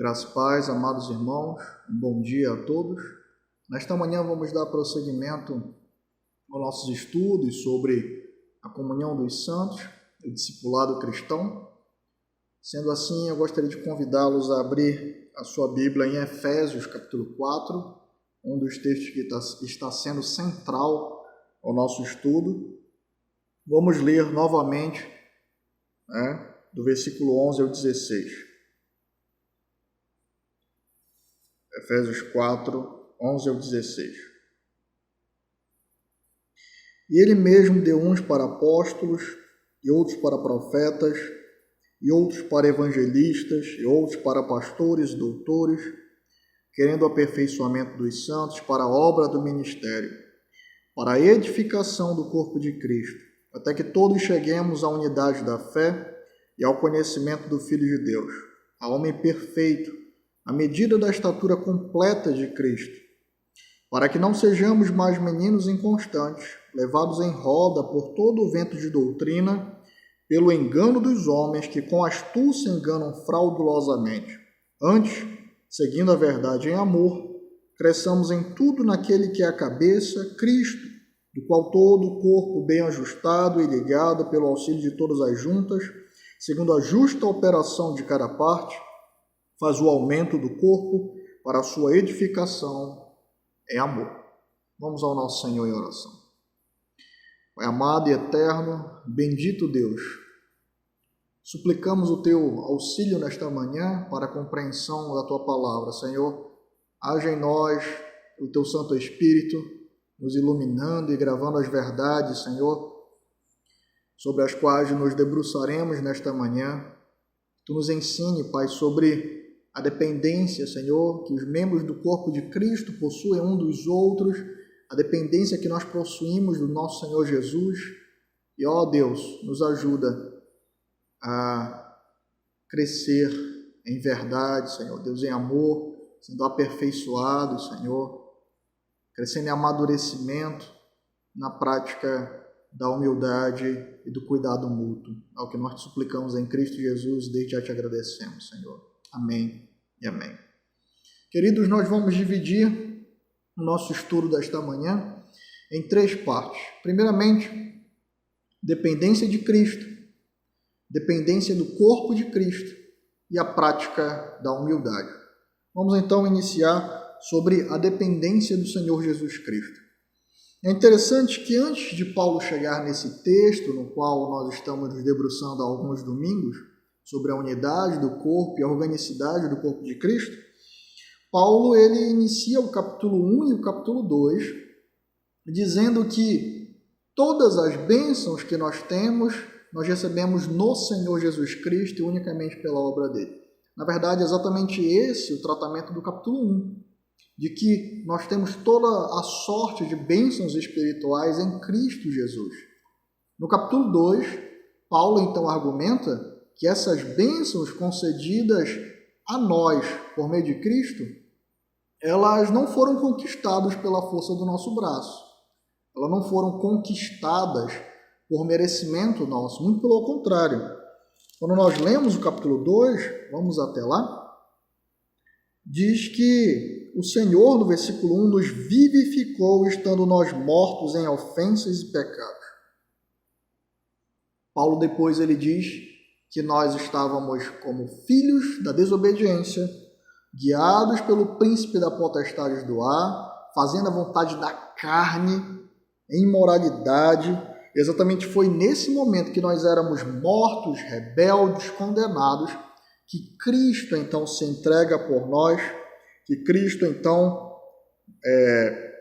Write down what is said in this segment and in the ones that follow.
Graças e paz, amados irmãos, um bom dia a todos. Nesta manhã vamos dar prosseguimento aos nossos estudos sobre a comunhão dos santos, o discipulado cristão. Sendo assim, eu gostaria de convidá-los a abrir a sua Bíblia em Efésios, capítulo 4, um dos textos que está sendo central ao nosso estudo. Vamos ler novamente, do versículo 11 ao 16. Efésios 4, 11 ao 16. E ele mesmo deu uns para apóstolos, e outros para profetas, e outros para evangelistas, e outros para pastores e doutores, querendo o aperfeiçoamento dos santos para a obra do ministério, para a edificação do corpo de Cristo, até que todos cheguemos à unidade da fé e ao conhecimento do Filho de Deus, a homem perfeito, à medida da estatura completa de Cristo, para que não sejamos mais meninos inconstantes, levados em roda por todo o vento de doutrina, pelo engano dos homens que com astúcia enganam fraudulosamente. Antes, seguindo a verdade em amor, cresçamos em tudo naquele que é a cabeça, Cristo, do qual todo o corpo bem ajustado e ligado pelo auxílio de todas as juntas, segundo a justa operação de cada parte, faz o aumento do corpo para a sua edificação em amor. Vamos ao nosso Senhor em oração. Pai amado e eterno, bendito Deus, suplicamos o Teu auxílio nesta manhã para a compreensão da Tua palavra. Senhor, haja em nós o Teu Santo Espírito, nos iluminando e gravando as verdades, Senhor, sobre as quais nos debruçaremos nesta manhã. Tu nos ensine, Pai, sobre a dependência, Senhor, que os membros do corpo de Cristo possuem um dos outros, a dependência que nós possuímos do nosso Senhor Jesus. E, ó Deus, nos ajuda a crescer em verdade, Senhor, Deus, em amor, sendo aperfeiçoados, Senhor, crescendo em amadurecimento na prática da humildade e do cuidado mútuo. É o que nós te suplicamos em Cristo Jesus, desde já te agradecemos, Senhor. Amém e amém. Queridos, nós vamos dividir o nosso estudo desta manhã em 3 partes. Primeiramente, dependência de Cristo, dependência do corpo de Cristo e a prática da humildade. Vamos então iniciar sobre a dependência do Senhor Jesus Cristo. É interessante que antes de Paulo chegar nesse texto, no qual nós estamos nos debruçando há alguns domingos, sobre a unidade do corpo e a organicidade do corpo de Cristo, Paulo ele inicia o capítulo 1 e o capítulo 2 dizendo que todas as bênçãos que nós temos, nós recebemos no Senhor Jesus Cristo e unicamente pela obra dele. Na verdade, é exatamente esse o tratamento do capítulo 1, de que nós temos toda a sorte de bênçãos espirituais em Cristo Jesus. No capítulo 2, Paulo então argumenta que essas bênçãos concedidas a nós por meio de Cristo, elas não foram conquistadas pela força do nosso braço. Elas não foram conquistadas por merecimento nosso, muito pelo contrário. Quando nós lemos o capítulo 2, vamos até lá, diz que o Senhor, no versículo 1, nos vivificou estando nós mortos em ofensas e pecados. Paulo depois ele diz que nós estávamos como filhos da desobediência, guiados pelo príncipe da potestade do ar, fazendo a vontade da carne, em imoralidade. Exatamente foi nesse momento que nós éramos mortos, rebeldes, condenados, que Cristo então se entrega por nós, que Cristo então,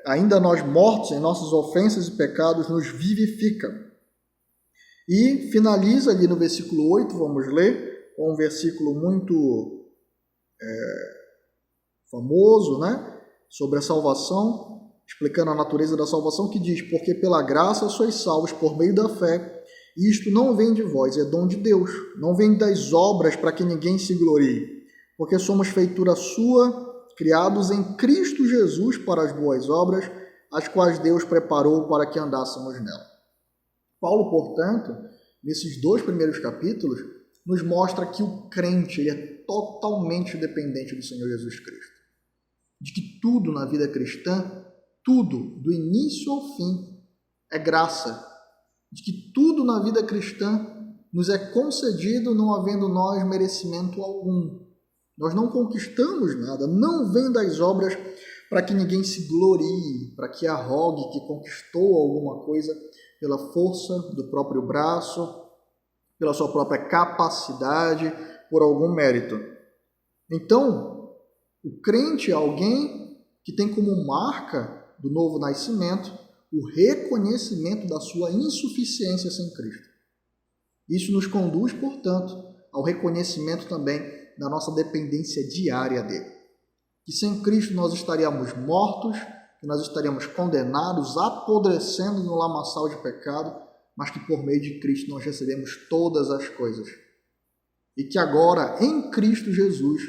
ainda nós mortos em nossas ofensas e pecados, nos vivifica. E finaliza ali no versículo 8, vamos ler, com um versículo muito famoso, sobre a salvação, explicando a natureza da salvação, que diz: porque pela graça sois salvos por meio da fé, e isto não vem de vós, é dom de Deus, não vem das obras para que ninguém se glorie, porque somos feitura sua, criados em Cristo Jesus para as boas obras, as quais Deus preparou para que andássemos nela. Paulo, portanto, nesses 2 primeiros capítulos, nos mostra que o crente ele é totalmente dependente do Senhor Jesus Cristo. De que tudo na vida cristã, tudo, do início ao fim, é graça. De que tudo na vida cristã nos é concedido não havendo nós merecimento algum. Nós não conquistamos nada, não vem das obras para que ninguém se glorie, para que arrogue que conquistou alguma coisa pela força do próprio braço, pela sua própria capacidade, por algum mérito. Então, o crente é alguém que tem como marca do novo nascimento o reconhecimento da sua insuficiência sem Cristo. Isso nos conduz, portanto, ao reconhecimento também da nossa dependência diária dele. Que sem Cristo nós estaríamos mortos, que nós estaríamos condenados, apodrecendo no lamaçal de pecado, mas que por meio de Cristo nós recebemos todas as coisas. E que agora, em Cristo Jesus,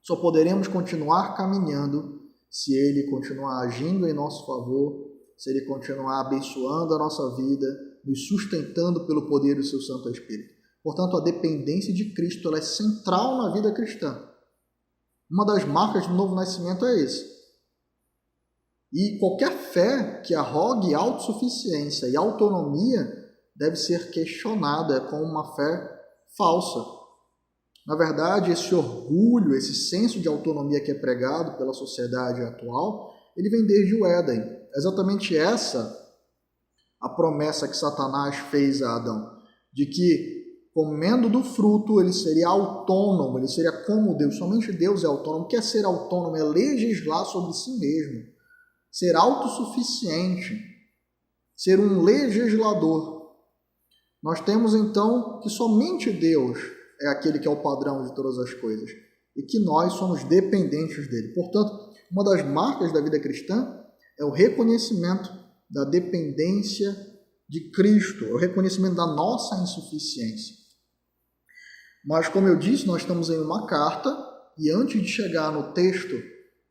só poderemos continuar caminhando se Ele continuar agindo em nosso favor, se Ele continuar abençoando a nossa vida, nos sustentando pelo poder do seu Santo Espírito. Portanto, a dependência de Cristo ela é central na vida cristã. Uma das marcas do novo nascimento é esse. E qualquer fé que arrogue autossuficiência e autonomia deve ser questionada como uma fé falsa. Na verdade, esse orgulho, esse senso de autonomia que é pregado pela sociedade atual, ele vem desde o Éden. É exatamente essa a promessa que Satanás fez a Adão, de que comendo do fruto ele seria autônomo, ele seria como Deus. Somente Deus é autônomo. O que é ser autônomo? É legislar sobre si mesmo, ser autossuficiente, ser um legislador. Nós temos então que somente Deus é aquele que é o padrão de todas as coisas e que nós somos dependentes dele. Portanto, uma das marcas da vida cristã é o reconhecimento da dependência de Cristo, o reconhecimento da nossa insuficiência. Mas, como eu disse, nós estamos em uma carta e antes de chegar no texto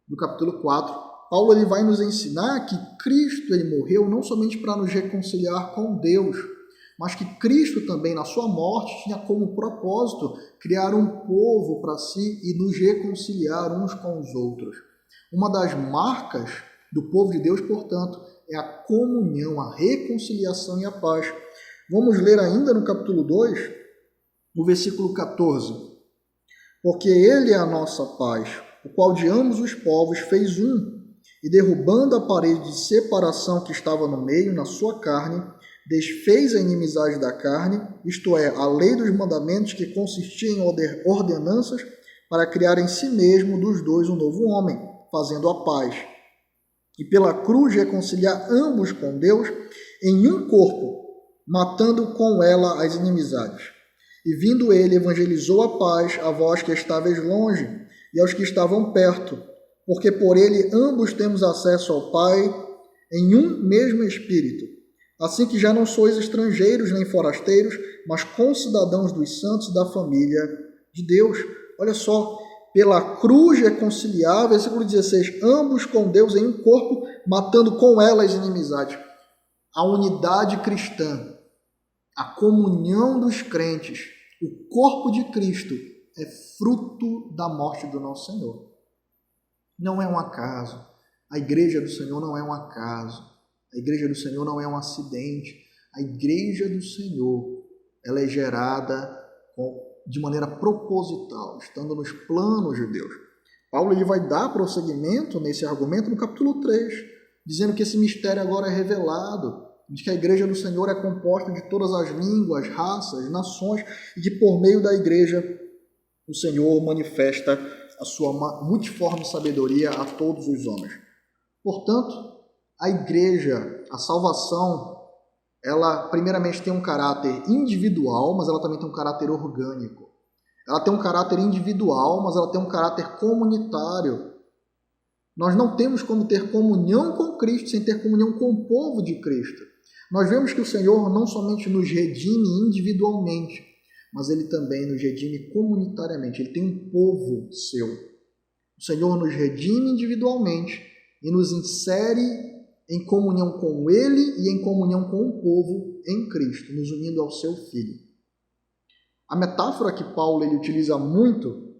do capítulo 4, Paulo ele vai nos ensinar que Cristo ele morreu não somente para nos reconciliar com Deus, mas que Cristo também, na sua morte, tinha como propósito criar um povo para si e nos reconciliar uns com os outros. Uma das marcas do povo de Deus, portanto, é a comunhão, a reconciliação e a paz. Vamos ler ainda no capítulo 2, no versículo 14. Porque ele é a nossa paz, o qual de ambos os povos fez um, e derrubando a parede de separação que estava no meio, na sua carne, desfez a inimizade da carne, isto é, a lei dos mandamentos que consistia em ordenanças para criar em si mesmo dos dois um novo homem, fazendo a paz. E pela cruz reconciliar ambos com Deus em um corpo, matando com ela as inimizades. E vindo ele, evangelizou a paz a vós que estáveis longe e aos que estavam perto, porque por ele ambos temos acesso ao Pai em um mesmo Espírito. Assim que já não sois estrangeiros nem forasteiros, mas concidadãos dos santos e da família de Deus. Olha só, pela cruz reconciliar, versículo 16, ambos com Deus em um corpo, matando com ela as inimizades. A unidade cristã, a comunhão dos crentes, o corpo de Cristo é fruto da morte do nosso Senhor. Não é um acaso. A igreja do Senhor não é um acaso. A igreja do Senhor não é um acidente. A igreja do Senhor, ela é gerada de maneira proposital, estando nos planos de Deus. Paulo ele vai dar prosseguimento nesse argumento no capítulo 3, dizendo que esse mistério agora é revelado, de que a igreja do Senhor é composta de todas as línguas, raças, nações, e que por meio da igreja o Senhor manifesta a sua multiforme sabedoria a todos os homens. Portanto, a igreja, a salvação, ela primeiramente tem um caráter individual, mas ela também tem um caráter orgânico. Ela tem um caráter individual, mas ela tem um caráter comunitário. Nós não temos como ter comunhão com Cristo sem ter comunhão com o povo de Cristo. Nós vemos que o Senhor não somente nos redime individualmente, mas Ele também nos redime comunitariamente. Ele tem um povo seu. O Senhor nos redime individualmente e nos insere em comunhão com Ele e em comunhão com o povo em Cristo, nos unindo ao seu Filho. A metáfora que Paulo ele utiliza muito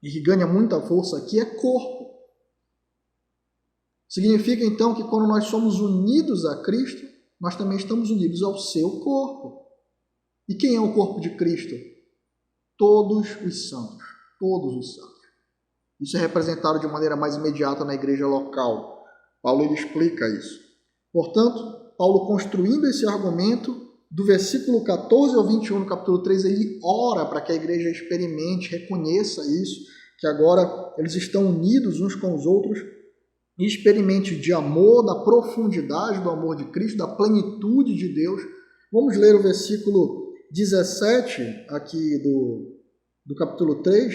e que ganha muita força aqui é corpo. Significa então que quando nós somos unidos a Cristo, nós também estamos unidos ao seu corpo. E quem é o corpo de Cristo? Todos os santos. Todos os santos. Isso é representado de maneira mais imediata na igreja local. Paulo ele explica isso. Portanto, Paulo construindo esse argumento, do versículo 14 ao 21 no capítulo 3, ele ora para que a igreja experimente, reconheça isso, que agora eles estão unidos uns com os outros, e experimente de amor, da profundidade do amor de Cristo, da plenitude de Deus. Vamos ler o versículo 17 aqui do capítulo 3,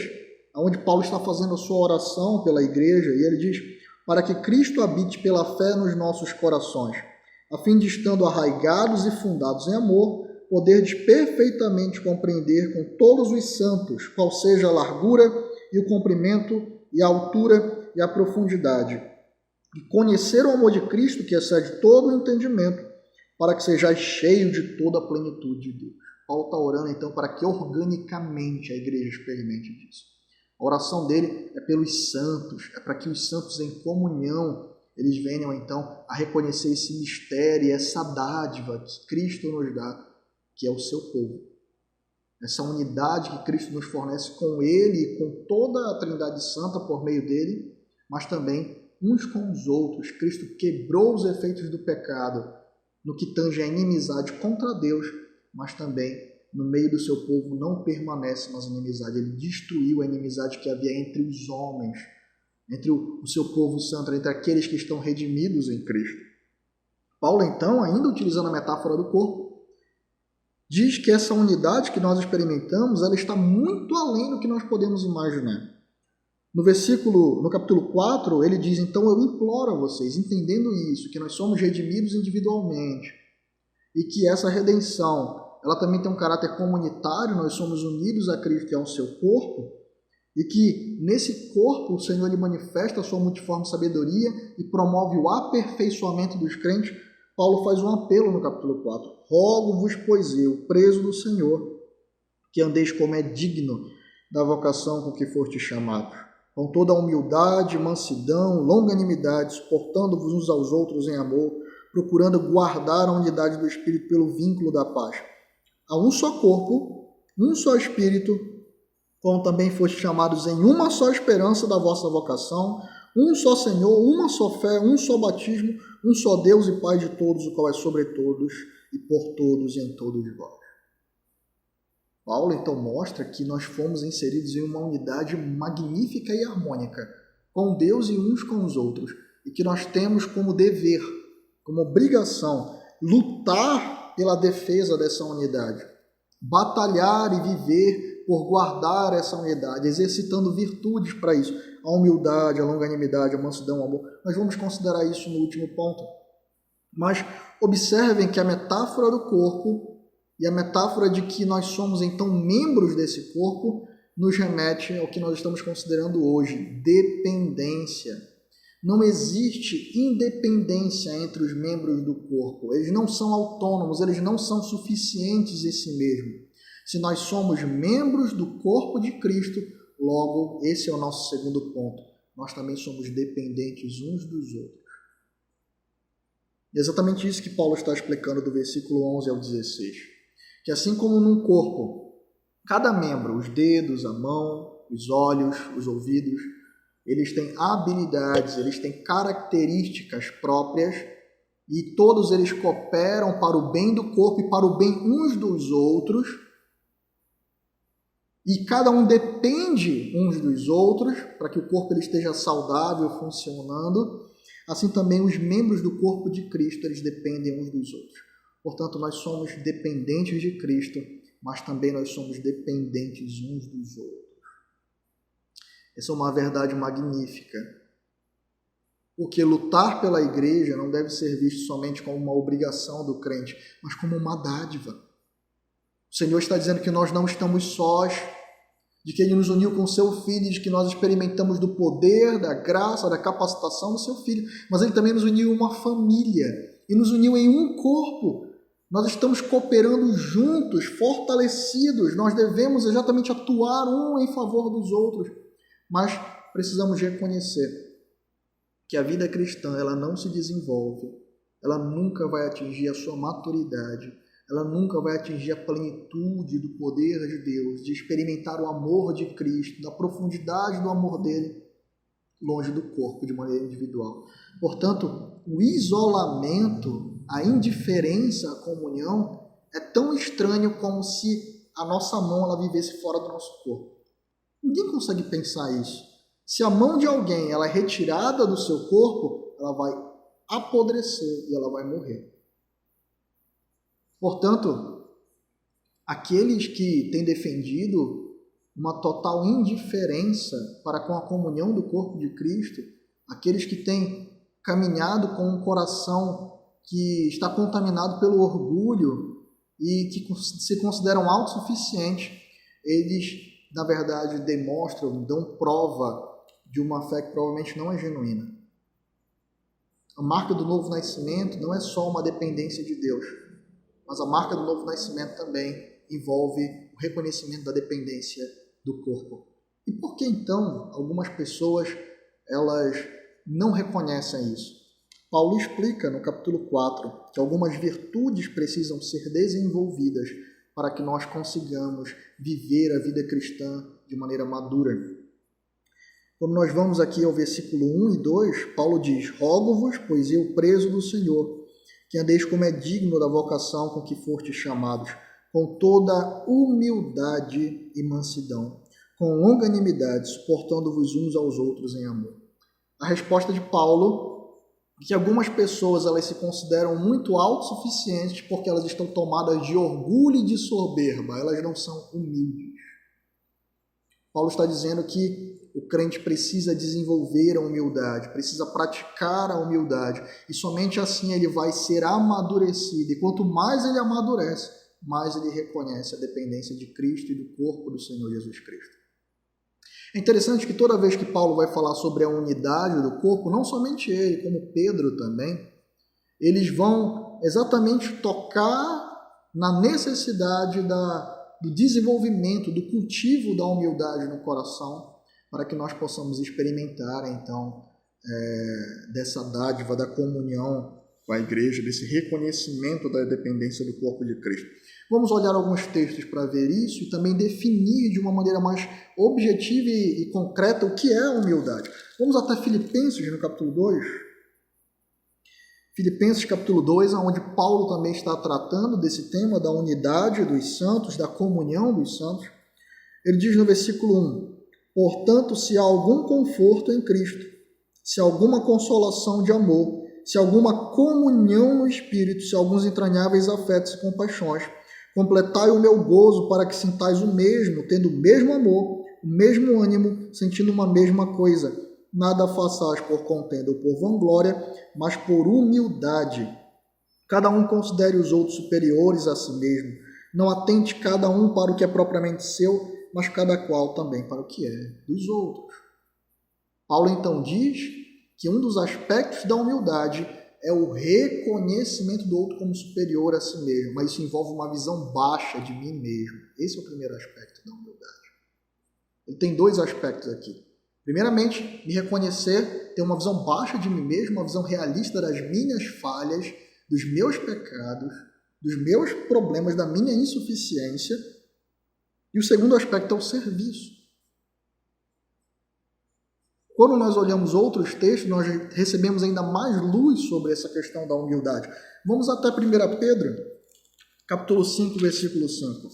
onde Paulo está fazendo a sua oração pela igreja, e ele diz: para que Cristo habite pela fé nos nossos corações, a fim de, estando arraigados e fundados em amor, poderdes perfeitamente compreender com todos os santos qual seja a largura e o comprimento e a altura e a profundidade, e conhecer o amor de Cristo, que excede todo o entendimento, para que sejais cheios de toda a plenitude de Deus. Paulo está orando, então, para que organicamente a igreja experimente disso. A oração dele é pelos santos, é para que os santos em comunhão, eles venham, então, a reconhecer esse mistério, essa dádiva que Cristo nos dá, que é o seu povo. Essa unidade que Cristo nos fornece com ele e com toda a Trindade Santa por meio dele, mas também uns com os outros. Cristo quebrou os efeitos do pecado no que tange a inimizade contra Deus, mas também no meio do seu povo não permanece mais inimizade. Ele destruiu a inimizade que havia entre os homens, entre o seu povo santo, entre aqueles que estão redimidos em Cristo. Paulo, então, ainda utilizando a metáfora do corpo, diz que essa unidade que nós experimentamos, ela está muito além do que nós podemos imaginar. No capítulo 4, ele diz: então eu imploro a vocês, entendendo isso, que nós somos redimidos individualmente e que essa redenção, ela também tem um caráter comunitário, nós somos unidos a Cristo e ao seu corpo, e que nesse corpo o Senhor ele manifesta a sua multiforme sabedoria e promove o aperfeiçoamento dos crentes. Paulo faz um apelo no capítulo 4. Rogo-vos, pois eu, preso do Senhor, que andeis como é digno da vocação com que foste chamados, com toda a humildade, mansidão, longanimidade, suportando-vos uns aos outros em amor, procurando guardar a unidade do Espírito pelo vínculo da paz. Há um só corpo, um só Espírito, como também foste chamados em uma só esperança da vossa vocação, um só Senhor, uma só fé, um só batismo, um só Deus e Pai de todos, o qual é sobre todos e por todos e em todos vós. Paulo, então, mostra que nós fomos inseridos em uma unidade magnífica e harmônica com Deus e uns com os outros, e que nós temos como dever, como obrigação, lutar pela defesa dessa unidade, batalhar e viver por guardar essa unidade, exercitando virtudes para isso, a humildade, a longanimidade, a mansidão, o amor. Nós vamos considerar isso no último ponto. Mas observem que a metáfora do corpo e a metáfora de que nós somos, então, membros desse corpo, nos remete ao que nós estamos considerando hoje, dependência. Não existe independência entre os membros do corpo. Eles não são autônomos, eles não são suficientes em si mesmos. Se nós somos membros do corpo de Cristo, logo, esse é o nosso segundo ponto. Nós também somos dependentes uns dos outros. É exatamente isso que Paulo está explicando do versículo 11 ao 16. Que assim como num corpo, cada membro, os dedos, a mão, os olhos, os ouvidos, eles têm habilidades, eles têm características próprias e todos eles cooperam para o bem do corpo e para o bem uns dos outros. E cada um depende uns dos outros para que o corpo ele esteja saudável, funcionando. Assim também os membros do corpo de Cristo, eles dependem uns dos outros. Portanto, nós somos dependentes de Cristo, mas também nós somos dependentes uns dos outros. Essa é uma verdade magnífica, porque lutar pela igreja não deve ser visto somente como uma obrigação do crente, mas como uma dádiva. O Senhor está dizendo que nós não estamos sós, de que Ele nos uniu com o Seu Filho, de que nós experimentamos do poder, da graça, da capacitação do Seu Filho, mas Ele também nos uniu em uma família e nos uniu em um corpo. Nós estamos cooperando juntos, fortalecidos. Nós devemos exatamente atuar um em favor dos outros. Mas precisamos reconhecer que a vida cristã ela não se desenvolve, ela nunca vai atingir a sua maturidade, ela nunca vai atingir a plenitude do poder de Deus, de experimentar o amor de Cristo, da profundidade do amor dele, longe do corpo, de maneira individual. Portanto, o isolamento, a indiferença à comunhão é tão estranho como se a nossa mão ela vivesse fora do nosso corpo. Ninguém consegue pensar isso. Se a mão de alguém ela é retirada do seu corpo, ela vai apodrecer e ela vai morrer. Portanto, aqueles que têm defendido uma total indiferença para com a comunhão do corpo de Cristo, aqueles que têm caminhado com um coração que está contaminado pelo orgulho e que se consideram autossuficientes, eles, na verdade, demonstram, dão prova de uma fé que provavelmente não é genuína. A marca do novo nascimento não é só uma dependência de Deus, mas a marca do novo nascimento também envolve o reconhecimento da dependência do corpo. E por que então algumas pessoas elas não reconhecem isso? Paulo explica no capítulo 4 que algumas virtudes precisam ser desenvolvidas para que nós consigamos viver a vida cristã de maneira madura. Quando nós vamos aqui ao versículo 1 e 2, Paulo diz: Rogo-vos, pois eu, preso do Senhor, que andeis como é digno da vocação com que fostes chamados, com toda humildade e mansidão, com longanimidade, suportando-vos uns aos outros em amor. A resposta de Paulo é que algumas pessoas elas se consideram muito autossuficientes porque elas estão tomadas de orgulho e de soberba, elas não são humildes. Paulo está dizendo que o crente precisa desenvolver a humildade, precisa praticar a humildade, e somente assim ele vai ser amadurecido. E quanto mais ele amadurece, mais ele reconhece a dependência de Cristo e do corpo do Senhor Jesus Cristo. É interessante que toda vez que Paulo vai falar sobre a unidade do corpo, não somente ele, como Pedro também, eles vão exatamente tocar na necessidade do desenvolvimento, do cultivo da humildade no coração, para que nós possamos experimentar, então, dessa dádiva da comunhão com a igreja, desse reconhecimento da dependência do corpo de Cristo. Vamos olhar alguns textos para ver isso e também definir de uma maneira mais objetiva e concreta o que é a humildade. Vamos até Filipenses, no capítulo 2. Filipenses, capítulo 2, onde Paulo também está tratando desse tema da unidade dos santos, da comunhão dos santos. Ele diz no versículo 1: Portanto, se há algum conforto em Cristo, se há alguma consolação de amor, se há alguma comunhão no Espírito, se há alguns entranháveis afetos e compaixões, completai o meu gozo para que sintais o mesmo, tendo o mesmo amor, o mesmo ânimo, sentindo uma mesma coisa. Nada façais por contenda ou por vanglória, mas por humildade. Cada um considere os outros superiores a si mesmo. Não atente cada um para o que é propriamente seu, mas cada qual também para o que é dos outros. Paulo então diz que um dos aspectos da humildade é o reconhecimento do outro como superior a si mesmo, mas isso envolve uma visão baixa de mim mesmo. Esse é o primeiro aspecto da humildade. Ele tem dois aspectos aqui. Primeiramente, me reconhecer, ter uma visão baixa de mim mesmo, uma visão realista das minhas falhas, dos meus pecados, dos meus problemas, da minha insuficiência. E o segundo aspecto é o serviço. Quando nós olhamos outros textos, nós recebemos ainda mais luz sobre essa questão da humildade. Vamos até 1 Pedro, capítulo 5, versículo 5.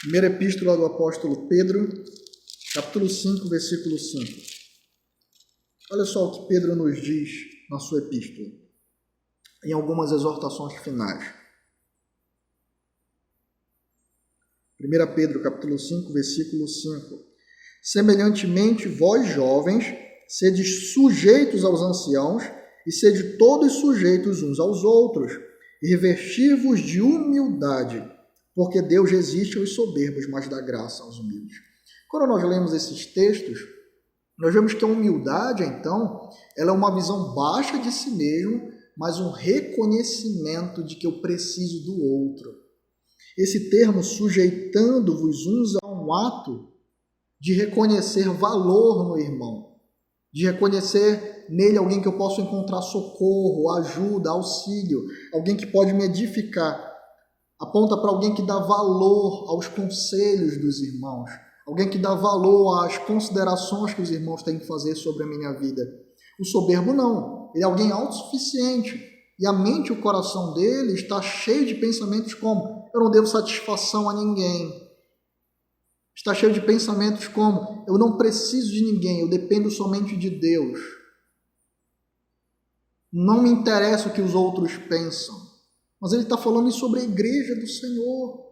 Primeira epístola do apóstolo Pedro, capítulo 5, versículo 5. Olha só o que Pedro nos diz na sua epístola, em algumas exortações finais. 1 Pedro, capítulo 5, versículo 5. Semelhantemente, vós jovens, sedes sujeitos aos anciãos, e sede todos sujeitos uns aos outros, e revestir-vos de humildade, porque Deus resiste aos soberbos, mas dá graça aos humildes. Quando nós lemos esses textos, Nós vemos que a humildade, então, ela é uma visão baixa de si mesmo, mas um reconhecimento de que eu preciso do outro. Esse termo, sujeitando-vos uns a um ato de reconhecer valor no irmão, de reconhecer nele alguém que eu posso encontrar socorro, ajuda, auxílio, alguém que pode me edificar. Aponta para alguém que dá valor aos conselhos dos irmãos, alguém que dá valor às considerações que os irmãos têm que fazer sobre a minha vida. O soberbo não, ele é alguém autossuficiente e a mente e o coração dele está cheio de pensamentos como: eu não devo satisfação a ninguém. Está cheio de pensamentos como: eu não preciso de ninguém, eu dependo somente de Deus. Não me interessa o que os outros pensam. Mas ele está falando sobre a igreja do Senhor.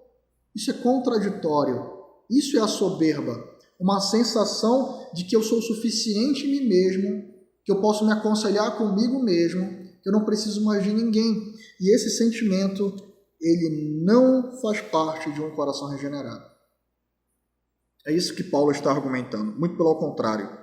Isso é contraditório. Isso é a soberba. Uma sensação de que eu sou suficiente em mim mesmo, que eu posso me aconselhar comigo mesmo, que eu não preciso mais de ninguém. E esse sentimento, ele não faz parte de um coração regenerado. É isso que Paulo está argumentando. Muito pelo contrário.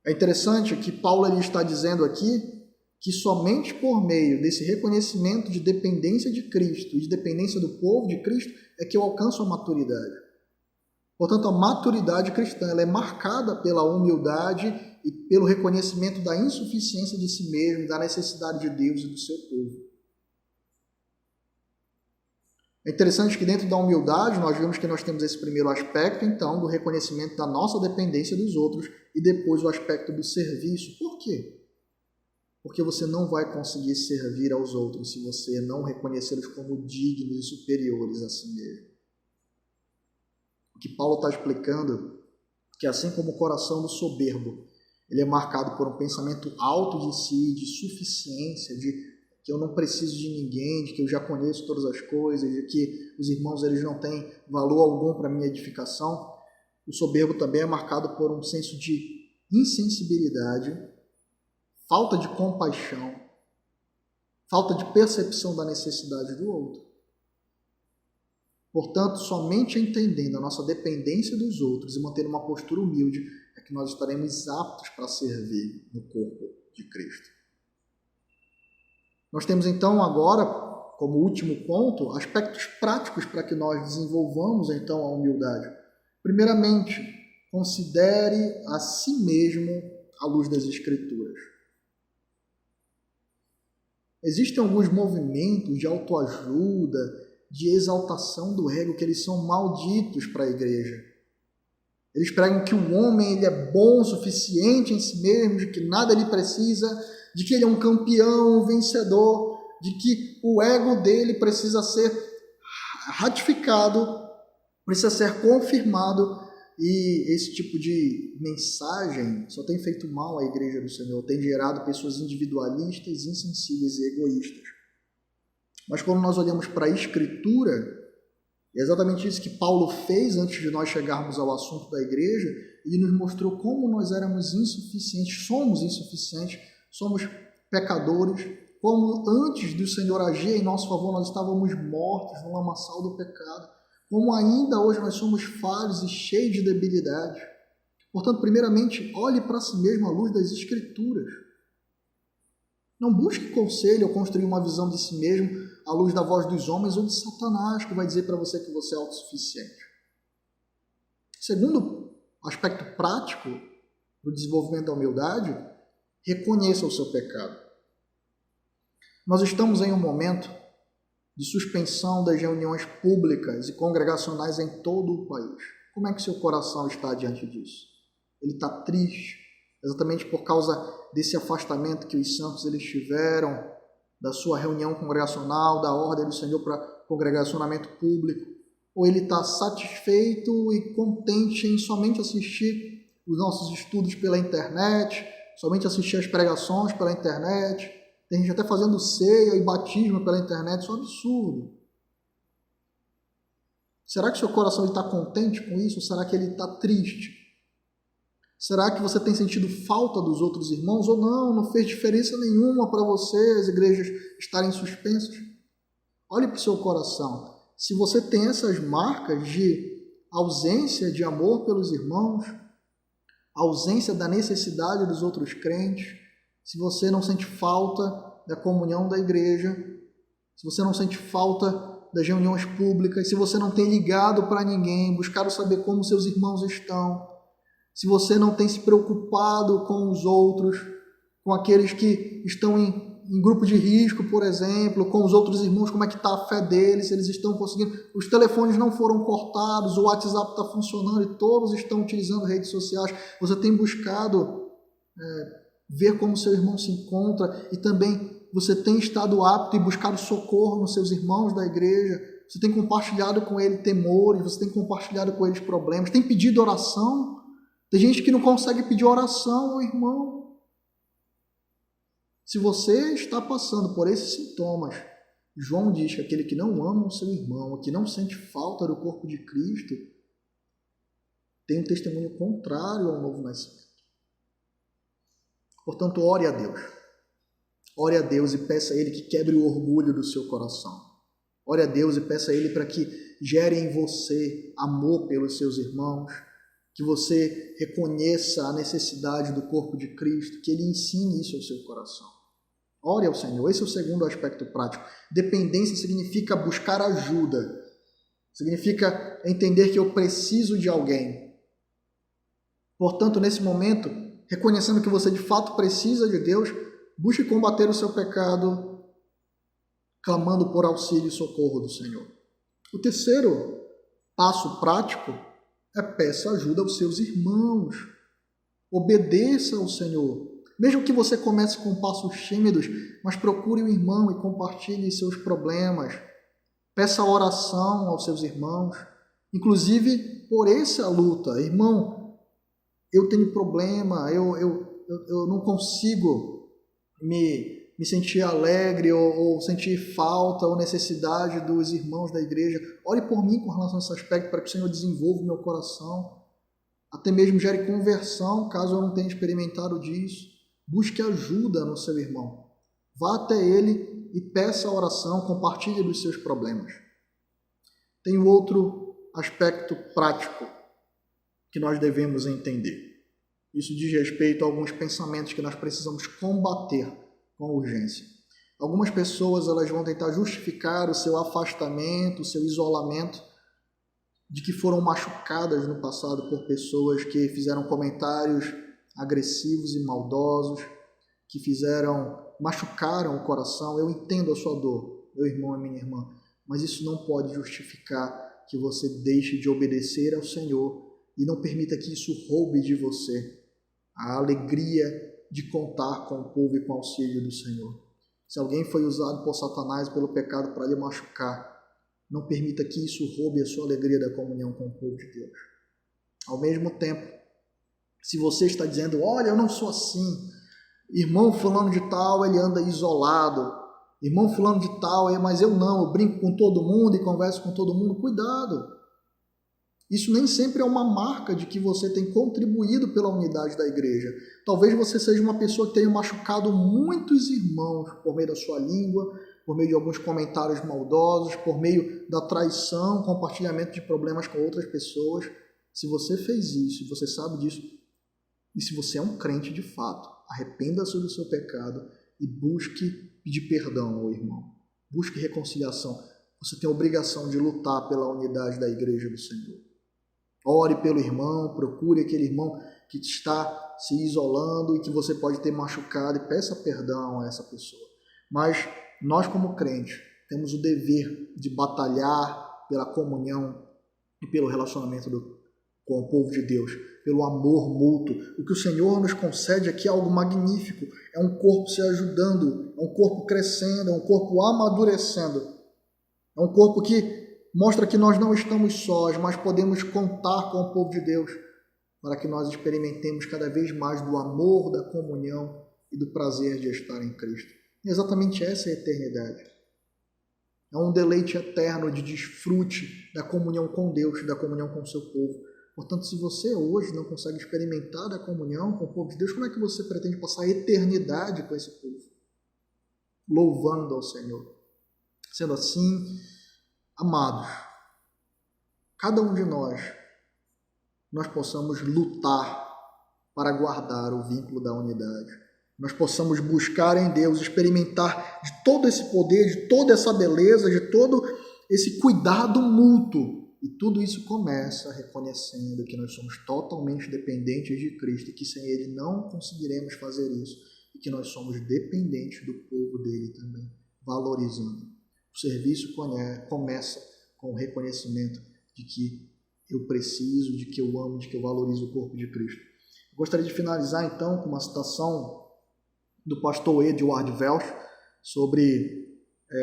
É interessante que Paulo ele está dizendo aqui que somente por meio desse reconhecimento de dependência de Cristo e de dependência do povo de Cristo é que eu alcanço a maturidade. Portanto, a maturidade cristã ela é marcada pela humildade e pelo reconhecimento da insuficiência de si mesmo, da necessidade de Deus e do seu povo. É interessante que dentro da humildade nós vemos que nós temos esse primeiro aspecto, então, do reconhecimento da nossa dependência dos outros e depois o aspecto do serviço. Por quê? Porque você não vai conseguir servir aos outros se você não reconhecê-los como dignos e superiores a si mesmo. O que Paulo está explicando é que assim como o coração do soberbo, ele é marcado por um pensamento alto de si, de suficiência, de que eu não preciso de ninguém, de que eu já conheço todas as coisas, de que os irmãos eles não têm valor algum para a minha edificação, o soberbo também é marcado por um senso de insensibilidade, falta de compaixão, falta de percepção da necessidade do outro. Portanto, somente entendendo a nossa dependência dos outros e mantendo uma postura humilde é que nós estaremos aptos para servir no corpo de Cristo. Nós temos então agora, como último ponto, aspectos práticos para que nós desenvolvamos então a humildade. Primeiramente, considere a si mesmo à luz das Escrituras. Existem alguns movimentos de autoajuda, de exaltação do ego, que eles são malditos para a igreja. Eles pregam que o homem ele é bom o suficiente em si mesmo, de que nada ele precisa, de que ele é um campeão, um vencedor, de que o ego dele precisa ser ratificado, precisa ser confirmado. E esse tipo de mensagem só tem feito mal à igreja do Senhor, tem gerado pessoas individualistas, insensíveis e egoístas. Mas quando nós olhamos para a Escritura, é exatamente isso que Paulo fez antes de nós chegarmos ao assunto da igreja, e nos mostrou como nós éramos insuficientes, somos pecadores, como antes do Senhor agir em nosso favor nós estávamos mortos no lamaçal do pecado, como ainda hoje nós somos falhos e cheios de debilidade. Portanto, primeiramente, olhe para si mesmo à luz das Escrituras. Não busque conselho ou construir uma visão de si mesmo à luz da voz dos homens ou de Satanás, que vai dizer para você que você é autossuficiente. Segundo aspecto prático do desenvolvimento da humildade, reconheça o seu pecado. Nós estamos em um momento de suspensão das reuniões públicas e congregacionais em todo o país. Como é que seu coração está diante disso? Ele está triste, exatamente por causa desse afastamento que os santos eles tiveram da sua reunião congregacional, da ordem do Senhor para congregacionamento público? Ou ele está satisfeito e contente em somente assistir os nossos estudos pela internet, somente assistir as pregações pela internet? Tem gente até fazendo ceia e batismo pela internet, isso é um absurdo. Será que seu coração está contente com isso ou será que ele está triste? Será que você tem sentido falta dos outros irmãos ou não fez diferença nenhuma para você as igrejas estarem suspensas? Olhe para o seu coração. Se você tem essas marcas de ausência de amor pelos irmãos, a ausência da necessidade dos outros crentes, se você não sente falta da comunhão da igreja, se você não sente falta das reuniões públicas, se você não tem ligado para ninguém, buscado saber como seus irmãos estão, se você não tem se preocupado com os outros, com aqueles que estão em grupo de risco, por exemplo, com os outros irmãos, como é que está a fé deles, se eles estão conseguindo, os telefones não foram cortados, o WhatsApp está funcionando e todos estão utilizando redes sociais, você tem buscado ver como seu irmão se encontra e também você tem estado apto e buscado socorro nos seus irmãos da igreja, você tem compartilhado com ele temores, você tem compartilhado com eles problemas, tem pedido oração. Tem gente que não consegue pedir oração ao irmão. Se você está passando por esses sintomas, João diz que aquele que não ama o seu irmão, que não sente falta do corpo de Cristo, tem um testemunho contrário ao novo nascimento. Portanto, ore a Deus. Ore a Deus e peça a Ele que quebre o orgulho do seu coração. Ore a Deus e peça a Ele para que gere em você amor pelos seus irmãos, que você reconheça a necessidade do corpo de Cristo, que Ele ensine isso ao seu coração. Ore ao Senhor. Esse é o segundo aspecto prático. Dependência significa buscar ajuda. Significa entender que eu preciso de alguém. Portanto, nesse momento, reconhecendo que você de fato precisa de Deus, busque combater o seu pecado, clamando por auxílio e socorro do Senhor. O terceiro passo prático é peça ajuda aos seus irmãos. Obedeça ao Senhor. Mesmo que você comece com passos tímidos, mas procure o irmão e compartilhe seus problemas. Peça oração aos seus irmãos, inclusive por essa luta. Irmão, eu tenho problema, eu não consigo me sentir alegre ou sentir falta ou necessidade dos irmãos da igreja. Ore por mim com relação a esse aspecto para que o Senhor desenvolva o meu coração, até mesmo gere conversão, caso eu não tenha experimentado disso. Busque ajuda no seu irmão. Vá até ele e peça a oração, compartilhe dos seus problemas. Tem outro aspecto prático que nós devemos entender. Isso diz respeito a alguns pensamentos que nós precisamos combater com urgência. Algumas pessoas elas vão tentar justificar o seu afastamento, o seu isolamento, de que foram machucadas no passado por pessoas que fizeram comentários agressivos e maldosos, que machucaram o coração. Eu entendo a sua dor, meu irmão e minha irmã, mas isso não pode justificar que você deixe de obedecer ao Senhor e não permita que isso roube de você a alegria de contar com o povo e com o auxílio do Senhor. Se alguém foi usado por Satanás pelo pecado para lhe machucar, não permita que isso roube a sua alegria da comunhão com o povo de Deus. Ao mesmo tempo, se você está dizendo, olha, eu não sou assim, irmão fulano de tal, ele anda isolado, irmão fulano de tal, mas eu não, eu brinco com todo mundo e converso com todo mundo, cuidado. Isso nem sempre é uma marca de que você tem contribuído pela unidade da igreja. Talvez você seja uma pessoa que tenha machucado muitos irmãos por meio da sua língua, por meio de alguns comentários maldosos, por meio da traição, compartilhamento de problemas com outras pessoas. Se você fez isso, e você sabe disso, e se você é um crente de fato, arrependa-se do seu pecado e busque pedir perdão ao irmão. Busque reconciliação. Você tem a obrigação de lutar pela unidade da igreja do Senhor. Ore pelo irmão, procure aquele irmão que está se isolando e que você pode ter machucado e peça perdão a essa pessoa. Mas nós, como crentes, temos o dever de batalhar pela comunhão e pelo relacionamento com o povo de Deus, pelo amor mútuo. O que o Senhor nos concede aqui é algo magnífico. É um corpo se ajudando, é um corpo crescendo, é um corpo amadurecendo. É um corpo que mostra que nós não estamos sós, mas podemos contar com o povo de Deus para que nós experimentemos cada vez mais do amor, da comunhão e do prazer de estar em Cristo. E exatamente essa é a eternidade. É um deleite eterno de desfrute da comunhão com Deus, da comunhão com o seu povo. Portanto, se você hoje não consegue experimentar da comunhão com o povo de Deus, como é que você pretende passar a eternidade com esse povo? Louvando ao Senhor. Sendo assim, amados, cada um de nós possamos lutar para guardar o vínculo da unidade. Nós possamos buscar em Deus, experimentar de todo esse poder, de toda essa beleza, de todo esse cuidado mútuo. E tudo isso começa reconhecendo que nós somos totalmente dependentes de Cristo e que sem Ele não conseguiremos fazer isso. E que nós somos dependentes do povo dele também, valorizando. O serviço começa com o reconhecimento de que eu preciso, de que eu amo, de que eu valorizo o corpo de Cristo. Eu gostaria de finalizar então com uma citação do pastor Edward Welch sobre,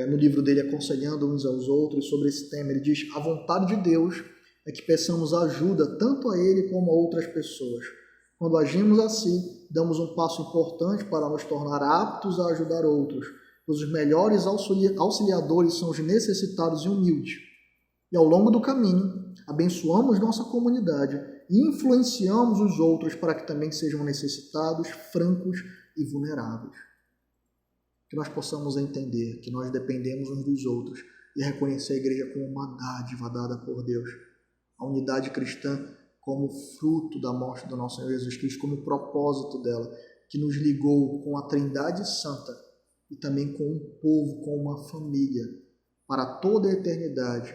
no livro dele Aconselhando uns aos outros, sobre esse tema. Ele diz: a vontade de Deus é que peçamos ajuda tanto a Ele como a outras pessoas. Quando agimos assim, damos um passo importante para nos tornar aptos a ajudar outros, pois os melhores auxiliadores são os necessitados e humildes. E ao longo do caminho, abençoamos nossa comunidade e influenciamos os outros para que também sejam necessitados, francos e vulneráveis. Que nós possamos entender que nós dependemos uns dos outros e reconhecer a igreja como uma dádiva dada por Deus. A unidade cristã como fruto da morte do nosso Senhor Jesus Cristo, como propósito dela, que nos ligou com a Trindade Santa e também com um povo, com uma família, para toda a eternidade,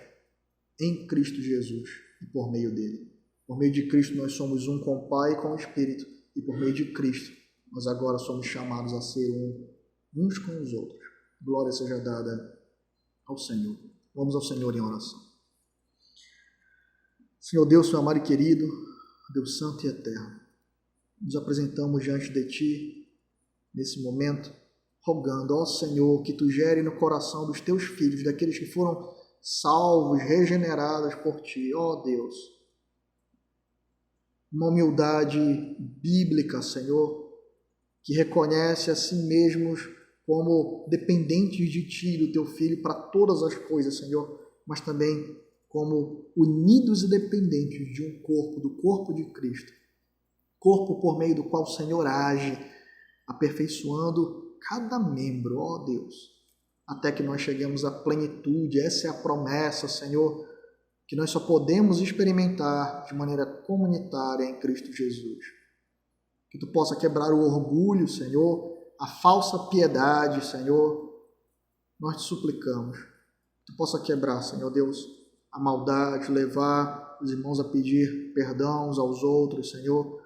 em Cristo Jesus e por meio dele. Por meio de Cristo nós somos um com o Pai e com o Espírito, e por meio de Cristo nós agora somos chamados a ser uns com os outros. Glória seja dada ao Senhor. Vamos ao Senhor em oração. Senhor Deus, Senhor amado e querido, Deus santo e eterno, nos apresentamos diante de Ti, nesse momento, rogando, ó Senhor, que Tu gere no coração dos Teus filhos, daqueles que foram salvos, regenerados por Ti, ó Deus, uma humildade bíblica, Senhor, que reconhece a si mesmos como dependentes de Ti e do Teu Filho para todas as coisas, Senhor, mas também como unidos e dependentes de um corpo, do corpo de Cristo. Corpo por meio do qual o Senhor age, aperfeiçoando cada membro, ó Deus, até que nós cheguemos à plenitude. Essa é a promessa, Senhor, que nós só podemos experimentar de maneira comunitária em Cristo Jesus. Que Tu possa quebrar o orgulho, Senhor, a falsa piedade, Senhor. Nós Te suplicamos. Que Tu possa quebrar, Senhor Deus, a maldade, levar os irmãos a pedir perdão uns aos outros, Senhor.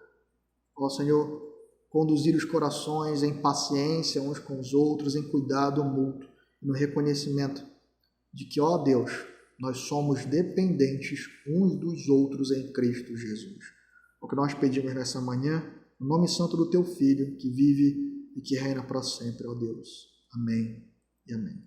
Ó Senhor, conduzir os corações em paciência uns com os outros, em cuidado mútuo, no reconhecimento de que, ó Deus, nós somos dependentes uns dos outros em Cristo Jesus. O que nós pedimos nessa manhã, no nome santo do Teu Filho, que vive e que reina para sempre, ó Deus. Amém e amém.